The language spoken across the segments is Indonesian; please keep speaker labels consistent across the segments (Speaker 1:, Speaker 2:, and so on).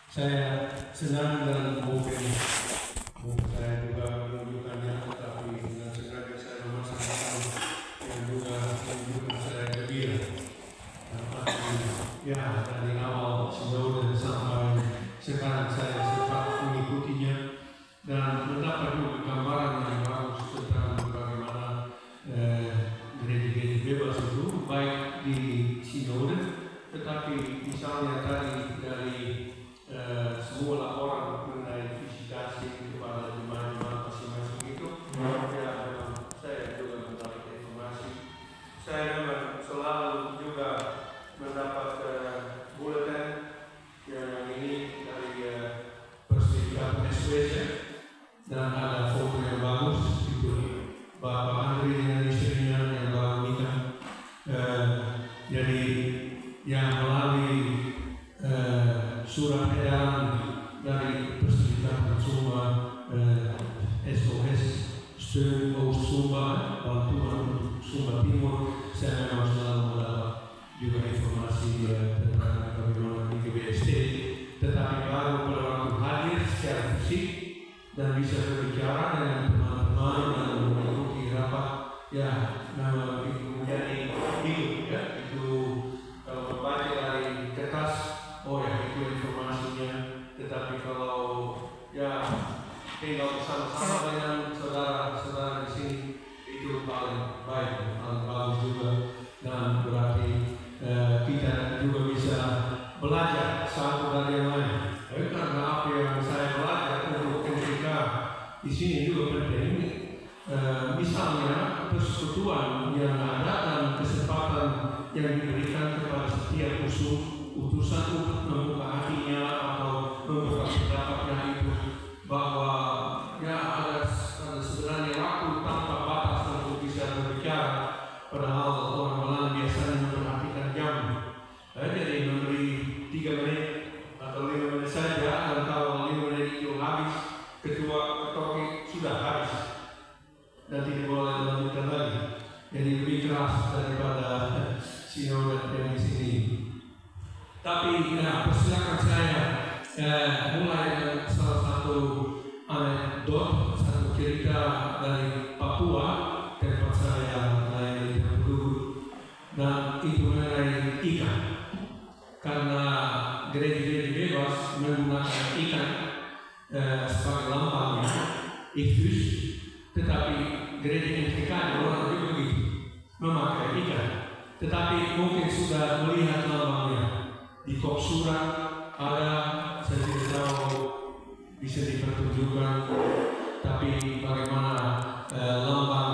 Speaker 1: Saya senang dengan buku ini. Buku saya juga menunjukkannya, tetapi dengan sengaja saya memasangkan yang juga menunjukkan saya gembira. Ya, dari awal sinode sampai sekarang saya sempat mengikutinya dan mendapat juga gambaran yang bagus tentang bagaimana gereja-gereja bebas itu, baik di sinode, tetapi misalnya tadi dari semua laporan mengenai visitasi kepada jemaat-jemaat masing-masing itu, ya memang saya juga mendapat informasi. Saya memang selalu juga mendapat bulletin yang ini dari Persediaan SWS, dan ada foto yang bagus itu Bapak Andri dengan istrinya yang baru nikah. Jadi yang melalui surat edaran dari Persediaan Sumba SOS Steun Oost Sumba, bantuan Sumba Timur, saya memang selalu mendapat juga informasi tentang bagaimana di GBST, tetapi baru pada waktu hadir secara fisik dan bisa berbicara dengan teman-teman dan mengikuti rapat, ya memang itu menjadi hidup, ya itu kalau membaca dari kertas, oh ya itu informasinya, tetapi kalau ya tinggal bersama-sama dengan saudara-saudara di sini itu paling baik, paling bagus juga, dan berarti kita juga bisa belajar satu dari yang lain. Karena apa yang saya belajar untuk ketika di sini juga penting, misalnya persekutuan yang ada dan kesempatan yang diberikan kepada setiap utusan untuk membuka hatinya atau membuka pendapatnya itu, bahwa ya ada sebenarnya waktu tanpa batas untuk bisa berbicara, padahal orang Belanda biasanya memperhatikan jam. Jadi memberi 3 menit atau 5 menit saja, dan kalau 5 menit itu habis, ketua topik sudah habis dan tidak boleh dilanjutkan lagi. Jadi lebih keras daripada sinode yang di sini. Tapi persilakan saya mulai dengan salah satu anekdot, satu cerita dari Papua, tempat saya melayani penduduk, dan itu mengenai ikan. Karena gereja-gereja bebas menggunakan ikan sebagai lambangnya, iktus, tetapi gereja NTK orang juga begitu, memakai ikan. Tetapi mungkin sudah melihat lambangnya di kop surat ada, saya tidak tahu bisa dipertunjukkan, tapi bagaimana lambang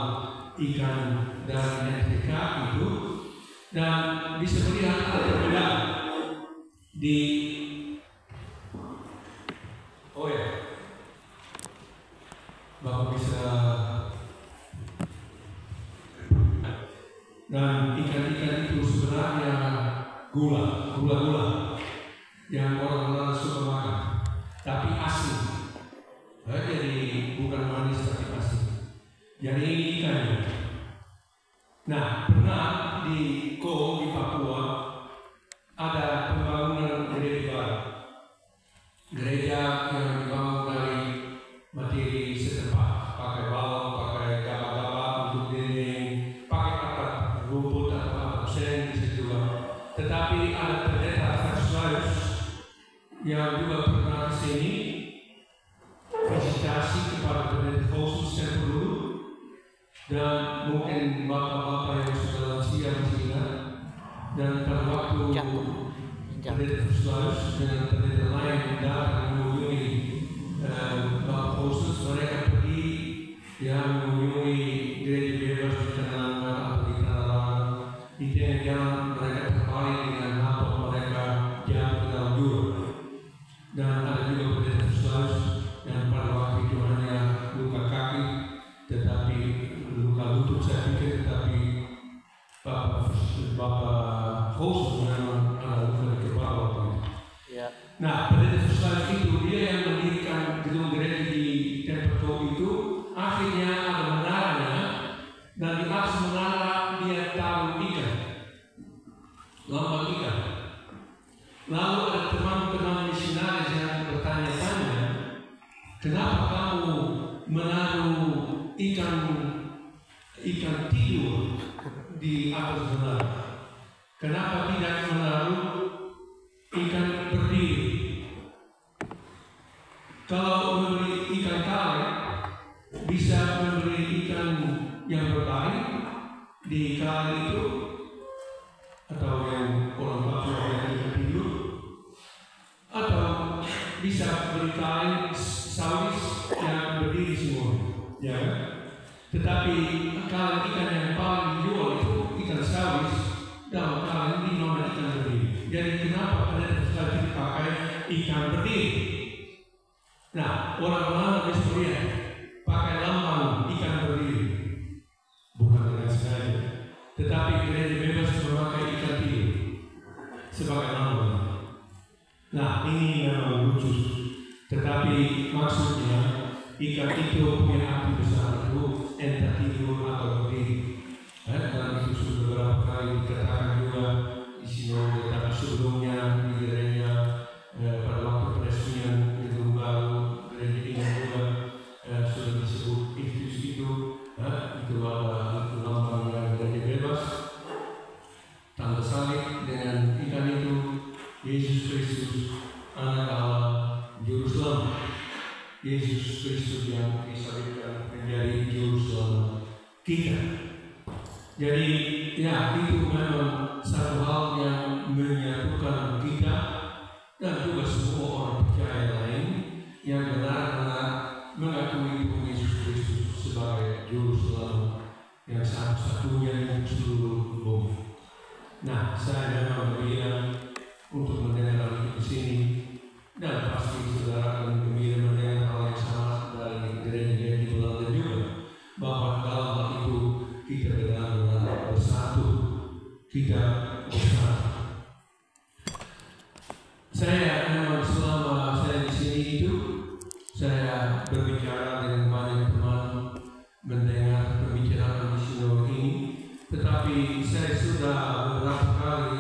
Speaker 1: ikan dari NTK itu, dan bisa melihat ada perbedaan di Bapak bisa, dan ikan-ikan itu sebenarnya gula yang orang Belanda suka makan, tapi asin. Jadi bukan manis tapi asin. Jadi ini ikannya. Nah, pernah di Ko di Papua ada pembangunan gereja baru. Gereja yang dibangun dari materi setempat, pakai balon, pakai gabah-gabah untuk dinding, pakai atap rumput atau atap seng di situ juga. Tetapi ada pendeta Verslaus yang juga pernah ke sini visitasi kepada pendeta khusus yang penduduk, dan mungkin bapak-bapak yang sudah lansia masih ingat. Dan pada waktu pendeta Verslaus dengan pendeta lain datang mengunjungi bapak khusus, mereka pergi mengunjungi gereja bebas di Canangga atau di Tanah, di tengah jalan mereka terpaling dengan apa mereka jatuh ke dalam jurang. Dan ada juga pendeta Verslaus yang pada waktu itu hanya luka kaki, tetapi luka lutut saya pikir, tetapi bapak khusus memang ada luka di kepala waktu itu. Nah, pendeta Verslaus itu dia yang mendirikan gedung gereja di Tempelhof itu. Akhirnya ada menaranya, dan di atas menara dia taruh ikan, lambang ikan. Lalu ada teman-teman misionaris yang Kenapa kamu menaruh ikan tidur di atas menara? Kenapa tidak menaruh ikan berdiri? Kalau memberi ikan kaleng, bisa memberi ikan yang berbaring di kaleng itu, atau yang orang Papua yang ikan tidur, atau bisa beri kaleng sawis yang berdiri semua, ya. Tetapi kaleng ikan yang paling dijual itu ikan sawis, dan kaleng ini nomor ikan berdiri. Jadi kenapa pada sekali dipakai ikan berdiri? Nah, orang-orang di Suria pakai lambang ikan berdiri, bukan dengan sengaja, tetapi gereja bebas memakai ikan tidur sebagai lambang. Nah, ini memang lucu, tetapi maksudnya ikan itu punya arti besar, itu entah tidur atau berdiri. Dalam itu sudah beberapa kali dikatakan juga di sini, tetapi sebelumnya di gereja pada waktu peresmian gedung baru gereja ini juga sudah disebut itu ada lambang gereja bebas, tanda salib dengan ikan itu, Yesus Kristus anak Allah juru selamat, Yesus Kristus yang disalibkan menjadi juru selamat kita. Jadi ya, itu memang satu hal yang menyatukan kita dan juga semua orang percaya lain yang benar-benar mengakui Tuhan Yesus Kristus sebagai juru selamat yang satu-satunya di seluruh bumi. Nah, saya memang gembira untuk mendengar hal itu di sini, dan pasti saudara akan gembira mendengar hal yang sama dari gereja di Belanda juga, bahwa dalam hal itu kita benar-benar bersatu, kita bersatu. Saya memang selama saya di sini itu, saya berbicara dengan banyak teman, mendengar pembicaraan di sinode ini, tetapi saya sudah beberapa kali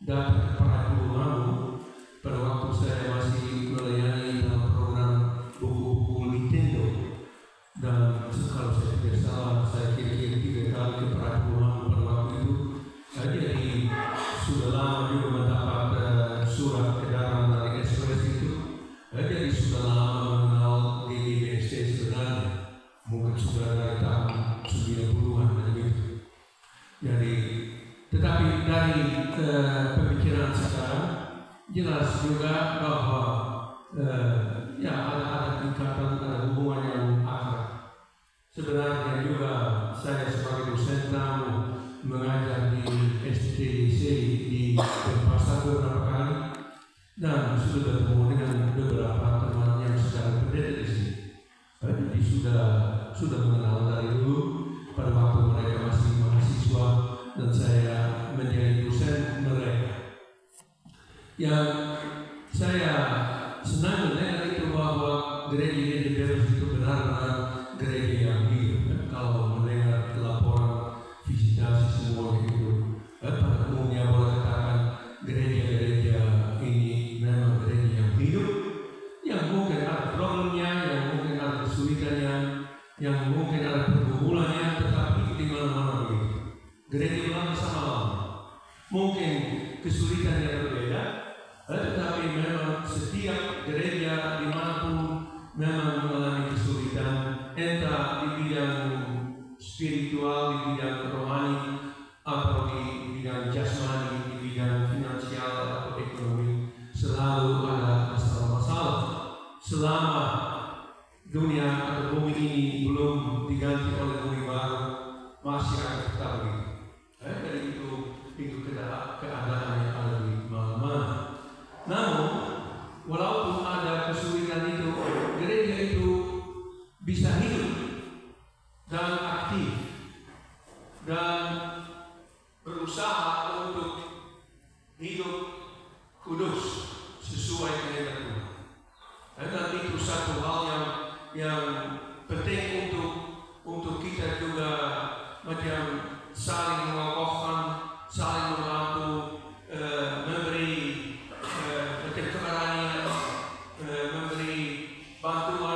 Speaker 1: datang ke Parahyangan pada waktu saya masih melayani dalam program buku-buku Nintendo, dan kalau saya tidak salah, saya kira-kira 3 kali ke Parahyangan pada waktu itu. Jadi sudah lama juga mendapat surat edaran dari Ekspres itu. Jadi sudah lama mengenal DDBST sebenarnya, mungkin sudah dari tahun 90-an begitu. Jadi, tetapi dari pemikiran sekarang jelas juga bahwa ya ada tingkatan, ada hubungan yang akrab. Sebenarnya juga saya sebagai dosen tamu mengajar di STDC di Denpasar beberapa kali, dan sudah bertemu dengan beberapa teman yang secara pendeta di sini. Jadi sudah mengenal dari dulu pada waktu mereka masih mahasiswa dan saya menjadi dosen mereka. Yang saya senang mendengar itu bahwa gereja bebas itu benar-benar gereja yang hidup. Kalau mendengar laporan visitasi semua itu, pada umumnya boleh katakan gereja-gereja ini memang gereja yang hidup, yang mungkin ada problemnya, yang mungkin ada kesulitannya, yang mungkin ada pergumulannya, tetapi di mana-mana begitu. Gereja Belanda sama lama, mungkin kesulitannya berbeda, tetapi memang setiap gereja dimanapun memang mengalami kesulitan, entah di bidang spiritual, di bidang rohani, atau di bidang jasmani, di bidang finansial atau ekonomi. Selalu ada masalah-masalah. Selama dunia atau bumi ini belum diganti oleh bumi baru, masih akan tetap begitu. Dari itu keadaan yang ada di mana-mana. Namun, walaupun ada kesulitan itu, gereja itu bisa hidup dan aktif dan berusaha untuk hidup kudus sesuai kehendak Tuhan. Dan itu satu hal yang penting untuk kita juga macam saling mengokohkan, saling membantu, memberi keberanian, memberi bantuan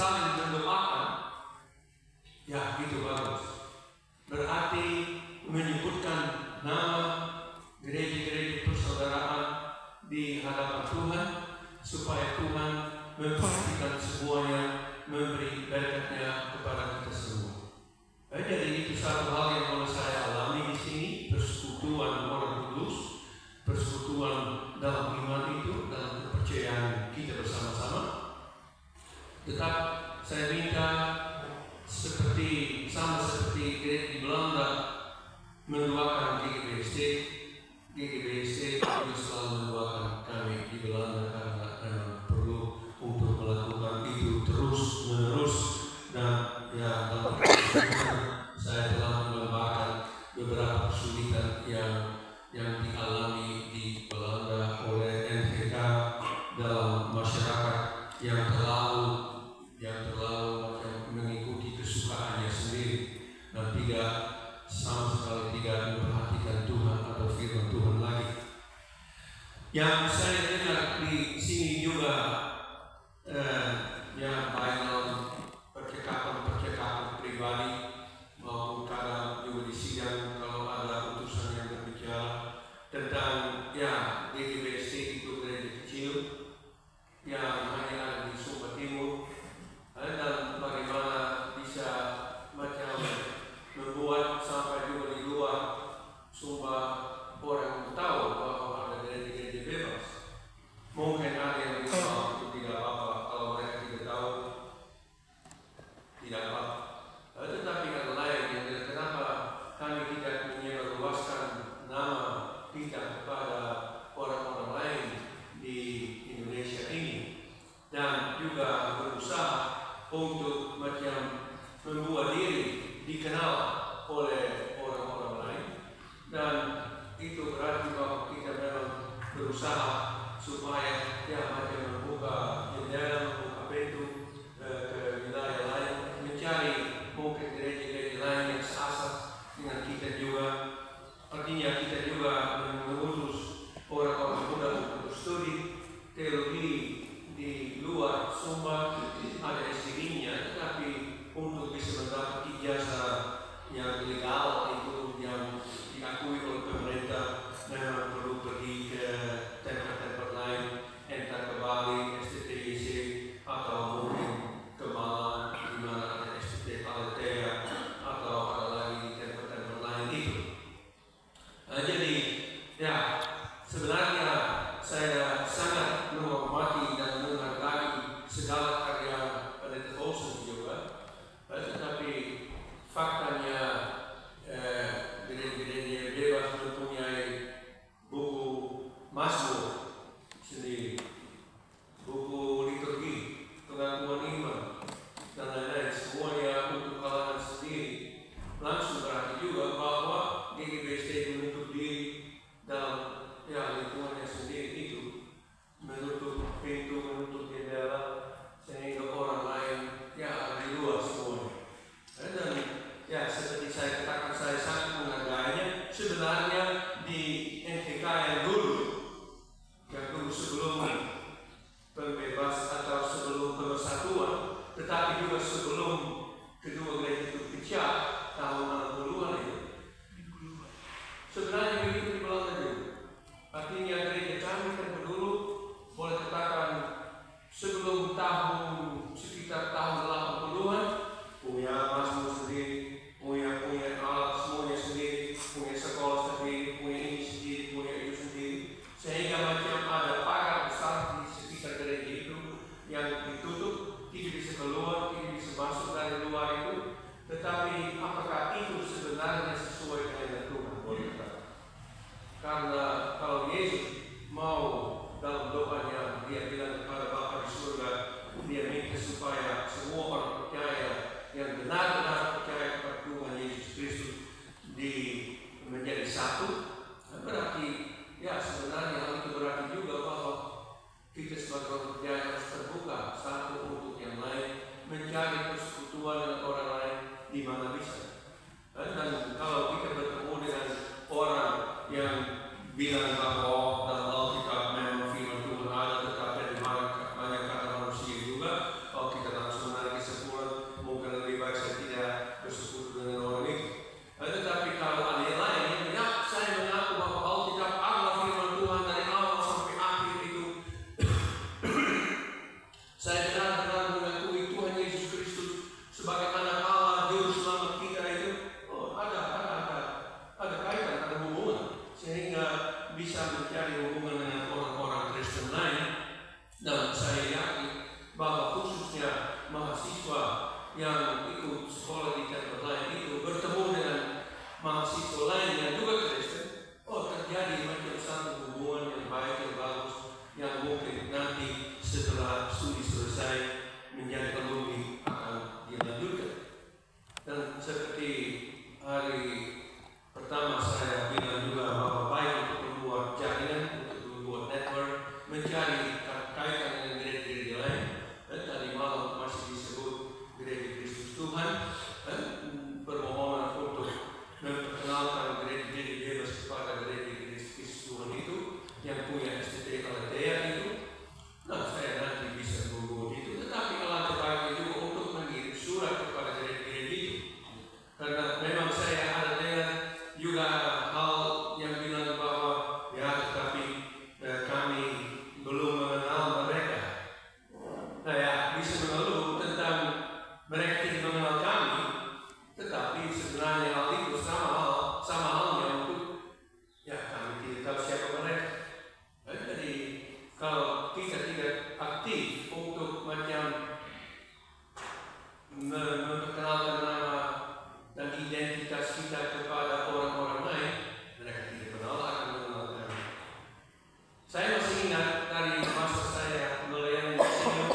Speaker 1: saling mendoakan, ya itu bagus. Berarti menyebutkan nama gereja-gereja persaudaraan di hadapan Tuhan, supaya Tuhan memperhatikan semuanya, memberi berkat-Nya kepada kita semua. Jadi itu satu hal yang boleh saya alami di sini, persekutuan orang kudus, persekutuan dalam iman itu, dalam kepercayaan kita bersama-sama. Tetap saya minta sama seperti gereja di Belanda mendoakan GGBSD juga selalu mendoakan kami di Belanda karena memang perlu untuk melakukan itu terus menerus. Dan ya dalam saya telah menggambarkan beberapa kesulitan yang dialami di Belanda oleh NGK dalam masyarakat yang terlalu mengikuti kesukaannya sendiri dan sama sekali tidak memperhatikan Tuhan atau firman Tuhan lagi. Yang saya dengar di sini juga baik dalam percakapan pribadi maupun kadang juga di sidang kalau ada utusan yang berbicara tentang GGBSD itu gereja kecil yang hanya ada di Sumba Timur, dan bagaimana bisa macam membuat sampai juga di luar Sumba orang tahu bahwa ada gereja-gereja bebas. Mungkin ada yang bisa itu tidak apa-apa, kalau mereka tidak tahu tidak apa-apa. Tetapi ada lain yang kenapa kami tidak menyebarluaskan nama kita kepada orang-orang lain di Indonesia ini, dan juga berusaha untuk macam membuat diri dikenal oleh orang-orang lain, dan itu berarti bahwa kita memang berusaha supaya macam membuka jendela, membuka pintu ke wilayah lain, mencari mungkin gereja-gereja lain yang seasal dengan kita juga. Artinya kita juga mengutus orang-orang muda untuk studi teologi di luar Sumba, ada SDI-nya, tetapi untuk bisa mendapat ijazah yang legal itu yang diakui oleh pemerintah memang perlu pergi ke tempat-tempat lain, entah ke Bali, STTIC, atau mungkin ke Malang, di mana ada STT Paletea, atau ada lagi di tempat-tempat lain itu. Jadi sebenarnya saya sangat menghormati dan menghargai segala karya Pendeta Olsen juga, tetapi faktanya gereja-gereja bebas mempunyai buku Mazmur sendiri, buku liturgi, pengakuan iman, dan lain-lain, semuanya untuk kalangan sendiri. Langsung berarti juga bahwa GGBSD menutup diri dalam lingkungannya sendiri itu, menutup pintu, menutup jendela, sehingga orang lain ada di luar semuanya. Dan seperti saya katakan, saya sangat menghargainya. Sebenarnya di NGK yang dulu sebelum pembebas atau sebelum pemersatuan, tetapi juga sebelum kedua gereja itu pecah tahun 60-an itu, sebenarnya begitu di Belanda juga. Artinya gereja kami kan dulu boleh katakan sebelum sekitar tahun 80-an punya Mazmur sendiri, punya alat semuanya sendiri, punya sekolah sendiri, punya ini sendiri, punya itu sendiri, sehingga macam ada pagar besar di sekitar gereja itu yang ditutup, tidak bisa keluar, tidak bisa masuk dari luar itu. Tetapi apakah itu sebenarnya sesuai dengan Tuhan? Boleh katakan. Karena kalau Yesus mau dalam doanya, dia bilang kepada Bapa di surga, dia minta supaya semua orang percaya yang benar-benar percaya kepada Tuhan Yesus Kristus menjadi satu. Berarti sebenarnya hal itu berarti juga bahwa kita sebagai orang percaya harus terbuka satu untuk yang lain, mencari persekutuan dengan orang lain di mana bisa. Dan kalau kita bertemu dengan orang yang bilang bahwa dalam Alkitab memang firman Tuhan ada, tetapi di banyak kata manusia juga, kalau kita langsung menarik mahasiswa yang ikut sekolah di tempat lain itu bertemu dengan mahasiswa lain yang juga Kristen, terjadi macam satu hubungan yang baik, yang bagus, yang mungkin nanti setelah studi selesai menjadi alumni akan dilanjutkan. Dan seperti hari pertama saya bilang juga bahwa baik untuk membuat jaringan, untuk membuat network, mencari kaitan dengan gereja-gereja lain. Dan tadi malam masih disebut gereja Kristus Tuhan, dan permohonan untuk memperkenalkan gereja-gereja bebas kepada gereja Kristus Tuhan itu yang punya STT Aletheia itu. Nah, saya nanti bisa membuat itu, tetapi alangkah baiknya juga untuk mengirim surat kepada gereja-gereja itu, karena memang saya ada dengar juga hal yang bilang bahwa tetapi kami belum mengenal mereka. Nah bisa mengeluh tentang mereka tidak mengenal kami, tetapi sebenarnya hal itu sama halnya untuk kami tidak tahu siapa mereka. Jadi kalau kita tidak aktif untuk macam memperkenalkan nama dan identitas kita kepada orang-orang lain, mereka tidak akan mengenal kami. Saya masih ingat dari masa saya melayani di sini,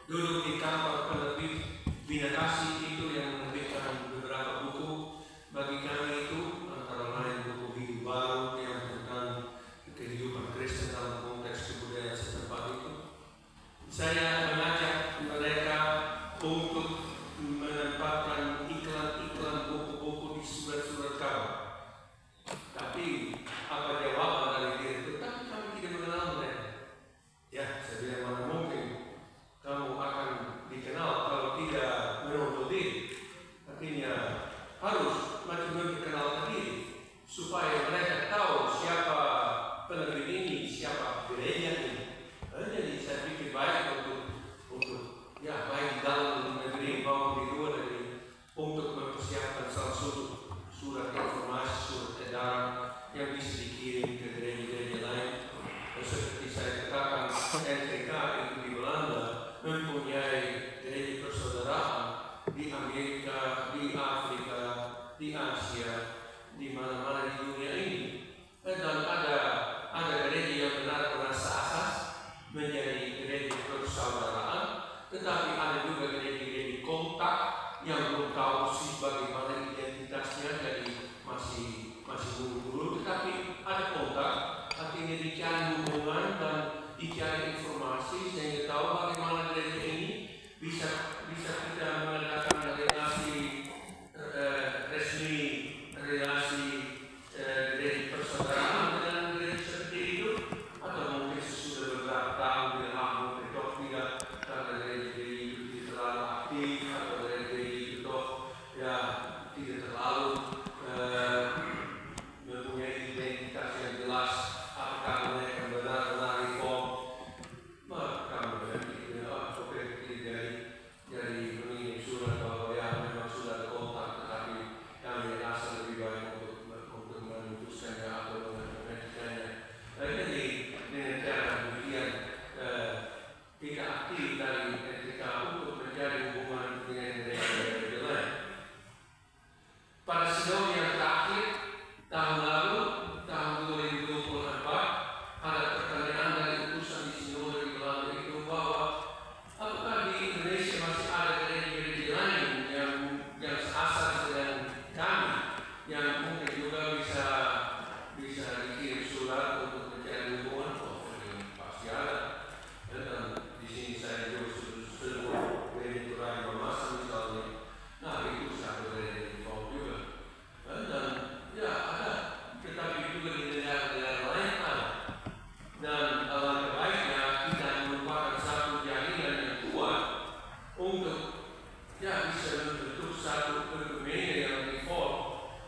Speaker 1: duduk di kantor penerbit Bina Kasih itu yang menerbitkan beberapa buku bagi kami itu, antara lain buku Hidup Baru yang tentang kehidupan Kristen dalam konteks kebudayaan setempat itu. Saya mengajak mereka untuk menempatkan iklan-iklan buku-buku di surat-surat kabar. Tapi apa jawaban dari dia itu? Tapi kami tidak mengenal mereka. Saya bilang mana mungkin kamu akan dikenal kalau tidak menonton diri. Artinya harus macam memperkenalkan diri supaya mereka tahu siapa penerbit ini, siapa gereja ini. Jadi saya pikir baik untuk baik di dalam negeri maupun di luar negeri untuk mempersiapkan salah satu surat informasi, surat edaran yang bisa dikirim ke gereja-gereja lain. Seperti saya katakan, NTK itu di Belanda mempunyai gereja persaudaraan di Amerika, di Afrika, di Asia, di mana-mana di dunia ini. Dan ada gereja yang benar-benar sah menjadi gereja persaudaraan, tetapi ada juga gereja-gereja kontak yang belum tahu sih bagaimana identitasnya, jadi masih buru-buru, tetapi ada kontak, artinya dicari hubungan dan dicari informasi sehingga tahu bagaimana gereja ini bisa kita mengadakan relasi resmi, relasi gereja persaudaraan dengan gereja seperti itu, atau mungkin sesudah beberapa tahun mungkin tidak, karena gereja itu tidak terlalu aktif, atau gereja itu tidak terlalu mempunyai identitas yang jelas. Apakah mereka benar-benar reform? Maka kami dari mengirim surat bahwa memang sudah ada kontak, tetapi kami rasa lebih baik untuk memutuskannya atau menghentikannya. Jadi dengan cara demikian kita aktif dari ketika untuk mencari hubungan dengan gereja lain. Pada sidang yang terakhir tahun lalu, tahun 2024, ada pertanyaan dari utusan di Sinode di Belanda itu bahwa apakah di Indonesia masih ada gereja-gereja lain yang seasal dengan kami, yang mungkin juga bisa dikirim surat untuk mencari hubungan. Pasti ada. Dan di sini saya juga sebut gereja Turai Mamasa misalnya. Nah itu satu gereja reform juga. Dan ada, tetapi juga di negara-negara lain ada. Dan alangkah baiknya kita merupakan satu jaringan yang kuat untuk bisa membentuk satu fenomena yang reform.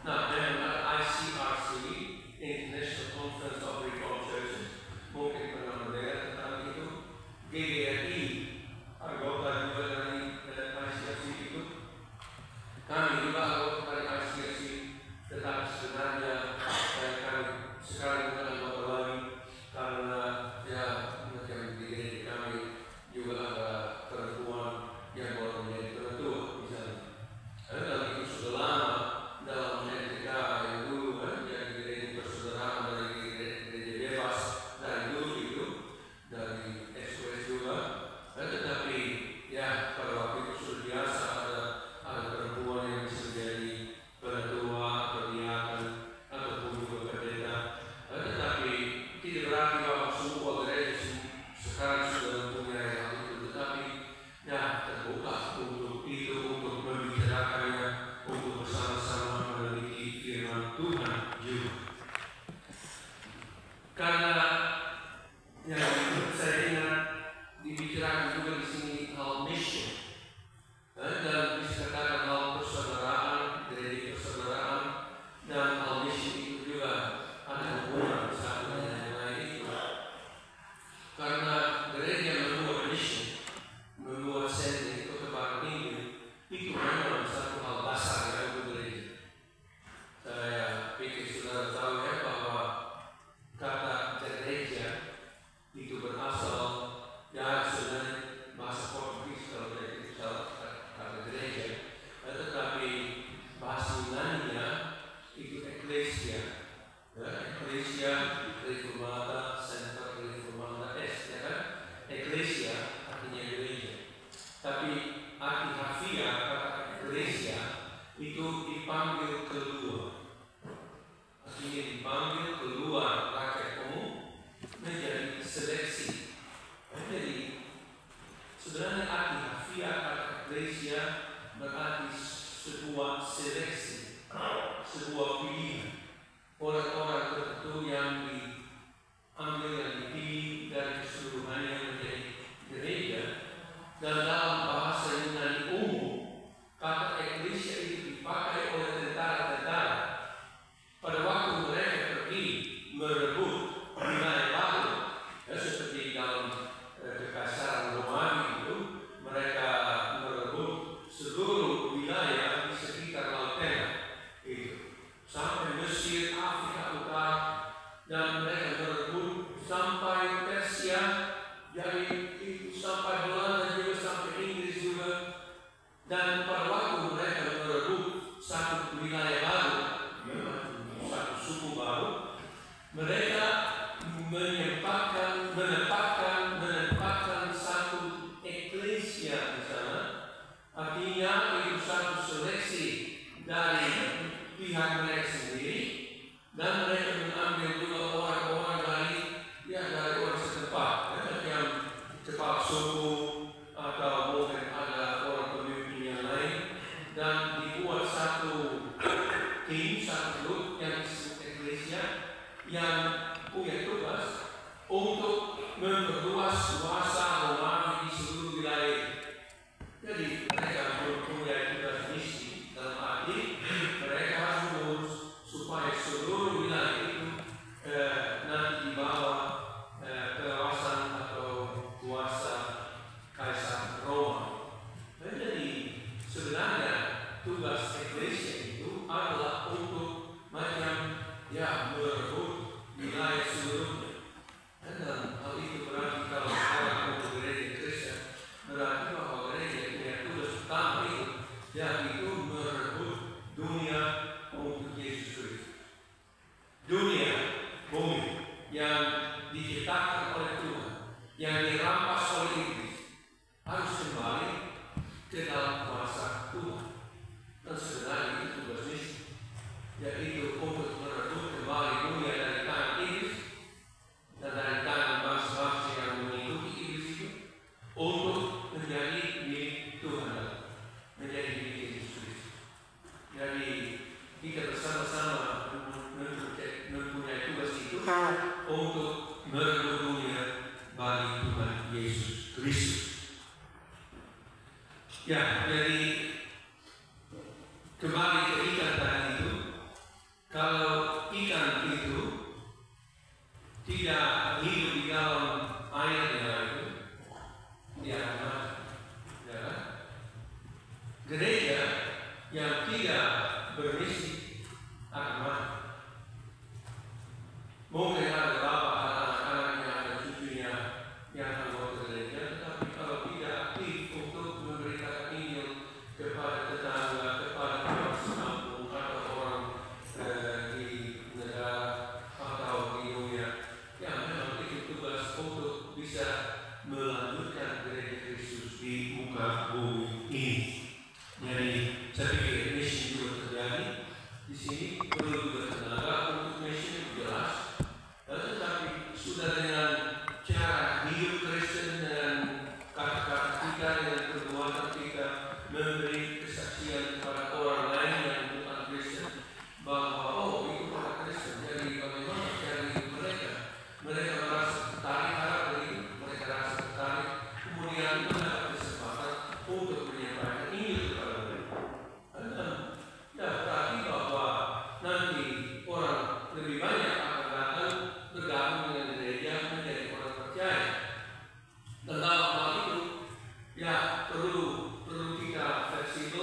Speaker 1: Nah, dengan ada ICRC, International Conference of Reformed Churches, mungkin pernah mendengar tentang itu. GGRI, anggota juga dari ICRC itu. Kami juga anggota dari ICRC, tetapi sebenarnya kami sekarang bukan anggota lagi, karena macam di gereja kami juga ada perempuan yang itu memang satu hal dasar ya untuk gereja. Saya pikir saudara tahu ya bahwa kata gereja itu berasal dari sebenarnya bahasa Portugis kalau tidak itu salah kata gereja, tetapi bahasa Yunani-nya itu Ecclesia, ya, Ecclesia Reformata Center Reformata S, ya kan? Ecclesia artinya gereja, tapi arti harfiah kata Ecclesia itu dipanggil keluar, artinya dipanggil keluar rakyat umum menjadi seleksi. Jadi sebenarnya arti harfiah kata Ecclesia berarti sebuah seleksi, sebuah pilihan orang-orang tertentu yang diambil, yang dipilih dari keseluruhannya menjadi gereja. Dan dalam bahasa Yunani umum, kata Ecclesia itu dipakai oleh tentara-tentara pada waktu mereka pergi merebut wilayah baru, ya, seperti dalam kekaisaran Romawi itu mereka merebut seluruh wilayah di sekitar Laut Tengah itu sampai Mesir, Afrika Utara, dan mereka merebut sampai Persia, jadi itu sampai Belanda juga, sampai Inggris juga. Dan pada waktu mereka merebut satu wilayah baru, satu suku baru, mereka menempatkan satu eklesia di sana. Artinya itu satu seleksi dari pihak mereka sendiri, dan mereka mengambil juga orang-orang dari orang setempat, yang kepala suku atau mungkin ada orang pemimpin yang lain, dan dibuat satu tim, satu grup yang disebut eklesia yang punya tugas untuk memperluas kuasa Romawi di seluruh wilayah. Jadi mereka mempunyai tugas misi, dalam arti mereka harus mengurus supaya seluruh wilayah itu nanti di bawah pengawasan atau kuasa Kaisar Roma. Jadi sebenarnya tugas eklesia itu adalah untuk macam ya merebut wilayah seluruhnya. Dan hal itu berarti kalau orang untuk gereja Kristen, berarti bahwa gereja punya tugas utama itu, yaitu merebut dunia untuk Yesus Kristus. Dunia, bumi yang diciptakan oleh Tuhan, yang dirampas oleh iblis, harus kembali ke dalam kuasa Tuhan. Dan sebenarnya itu tugas misi, yaitu untuk merebut kembali dunia dari tangan iblis dan dari tangan bangsa-bangsa yang mengikuti iblis itu, untuk menjadi milik Tuhan, menjadi milik Yesus Kristus. Jadi kita bersama-sama mempunyai tugas itu untuk merebut dunia bagi Tuhan Yesus Kristus. Ya, jadi kembali ke ikan tadi itu, kalau ikan itu tidak hidup di dalam airnya itu, dia akan mati. Ya. Gereja yang tidak bermisi akan mati. Mungkin ada bapak, ada anak-anaknya, ada cucunya yang anggota gereja, tetapi kalau tidak aktif untuk memberikan Injil kepada tetangga, kepada orang sekampung atau orang di negara atau di dunia, ya memang itu tugas untuk bisa melanjutkan gereja Kristus di muka bumi ini. Jadi saya pikir misi juga terjadi di sini, perlu juga tenaga untuk misi itu jelas. Tetapi sudah dengan cara hidup Kristen, dengan kata-kata kita, dengan perbuatan kita, memberi kesaksian kepada orang lain yang bukan Kristen bahwa oh itu orang Kristen. Jadi bagaimana cara hidup mereka? Mereka merasa tertarik pada itu, mereka merasa tertarik, kemudian mendapat kesempatan untuk menyampaikan Injil kepada mereka. Ya berarti bahwa nanti orang lebih banyak akan datang bergabung dengan gereja menjadi orang percaya. Dan dalam hal itu ya perlu kita fleksibel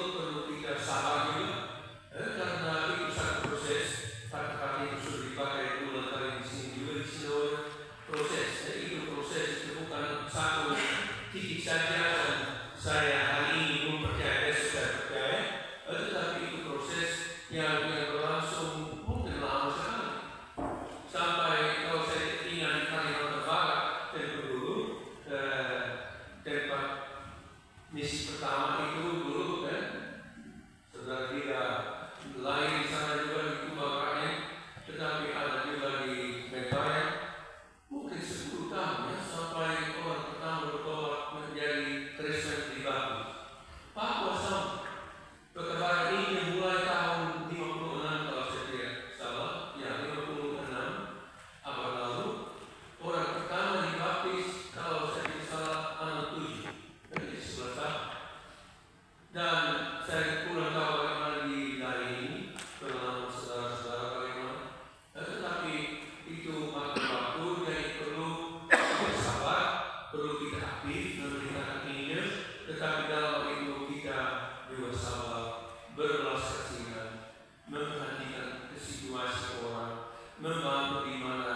Speaker 1: Dan saya kurang tahu bagaimana di hari ini pengalaman saudara-saudara bagaimana. Tetapi itu waktu yang perlu kita sabar, perlu kita aktif memberikan keinginan, tetapi dalam itu kita juga sabar, berbelas kasihan, memperhatikan situasi orang, membantu di mana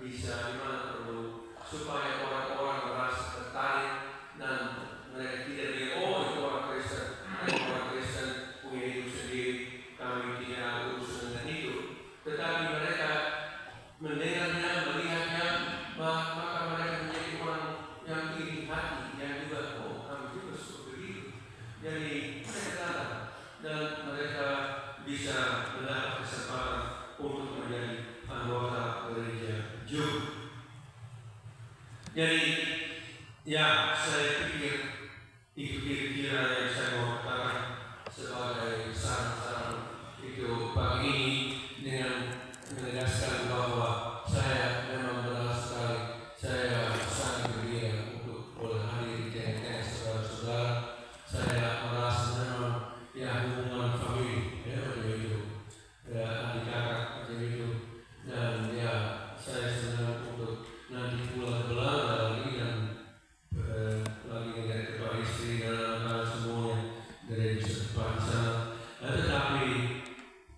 Speaker 1: bisa, di mana perlu, supaya orang-orang merasa tertarik dan mereka tidak lihat, oh itu orang Kristen, orang Kristen punya hidup sendiri, kami tidak urusan dengan itu. Tetapi mereka mendengarnya, melihatnya, maka mereka menjadi orang yang iri hati, yang juga, oh kami juga seperti itu. Jadi mereka datang dan mereka bisa mendapat kesempatan untuk menjadi anggota gereja juga. Jadi ya saya pikir itu kira-kira yang saya mau katakan sebagai saran-saran itu pagi ini, dengan menegaskan bahwa saya memang benar sekali, saya sangat bergembira untuk boleh hadir di tengah-tengah saudara-saudara. Saya merasa memang ya hubungan famili, ya begitu, ya adik kakak begitu, dan ya saya senang untuk nanti pulang ke Belanda lagi dan lagi dengan ketua istri dan anak semuanya dari tempat di sana. Tetapi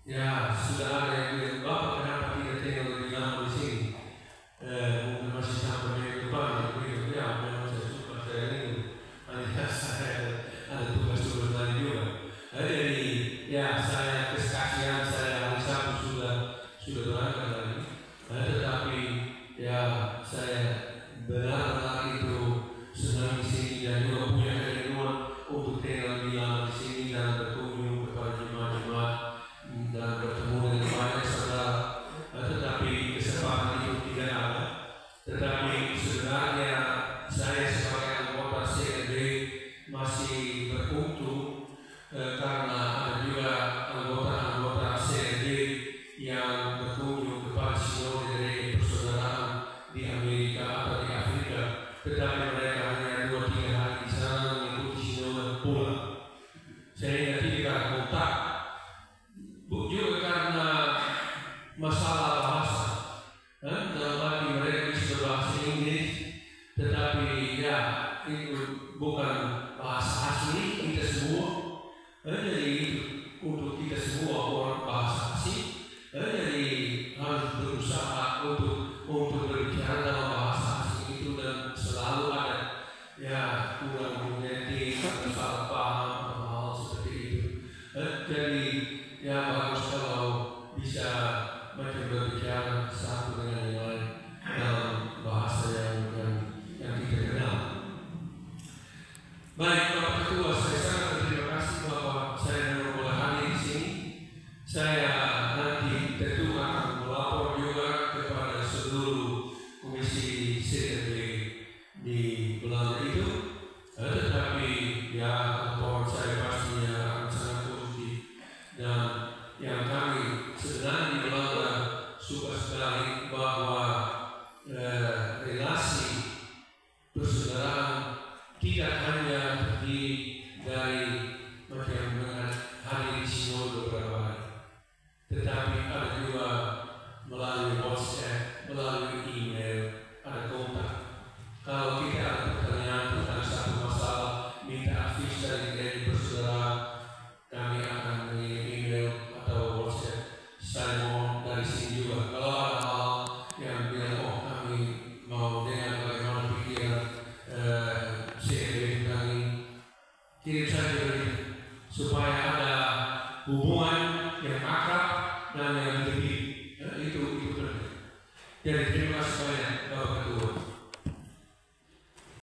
Speaker 1: ya sudah ada yang bilang, Bapak kenapa tidak tinggal lebih lama di sini? Mungkin masih sampai minggu depan. Begitu ya, memang saya suka, saya rindu. Hanya saya ada tugas-tugas lain juga. Jadi ya saya kasihan, saya hari Sabtu sudah berangkat lagi. Tetapi ya saya benar-benar itu senang di sini dan juga punya kerinduan untuk tinggal lebih lama di sini dan berkunjung kepada jemaat-jemaat dan bertemu dengan banyak saudara. Tetapi kesempatan itu tidak ada. Tetapi sebenarnya saya sebagai anggota CLB masih beruntung karena ada juga anggota-anggota CLB yang berkunjung kepada sinode gereja persaudaraan di Amerika atau di Afrika, tetapi mereka hanya 2-3 hari di sana mengikuti sinode pulang, sehingga tidak kontak. Juga karena masalah bahasa, dalam arti mereka bisa berbahasa Inggris, tetapi ya itu bukan bahasa asli kita semua. Jadi untuk kita semua orang bahasa asing, jadi harus berusaha untuk berbicara dalam bahasa asing itu, dan selalu ada ya kurang mengerti atau salah paham atau hal seperti itu. Jadi ya bagus kalau bisa macam berbicara satu dengan yang lain dalam bahasa yang kita kenal. Baik Bapak Ketua, saya sangat berterima kasih bahwa saya memang boleh hadir di sini. Saya nanti tentu akan melapor juga kepada seluruh komisi CLB di Belanda itu. Tetapi ya laporan saya pastinya akan sangat positif, dan yang kami sebenarnya di Belanda suka sekali bahwa relasi persaudaraan tidak hanya terdiri dari macam dengan hadir di sinode beberapa hari, tetapi ada juga melalui WhatsApp, melalui email, ada kontak. Kalau kita ada pertanyaan tentang satu masalah, minta advice dari gereja persaudaraan, kami akan mengirim email atau WhatsApp. Saya mohon dari sini juga, kalau ada hal yang bilang, oh kami mau dengar bagaimana pikiran CLB kami, kirim saja begitu, supaya ada hubungan yang akrab dan yang lebih itu penting. Jadi terima kasih banyak Bapak Ketua.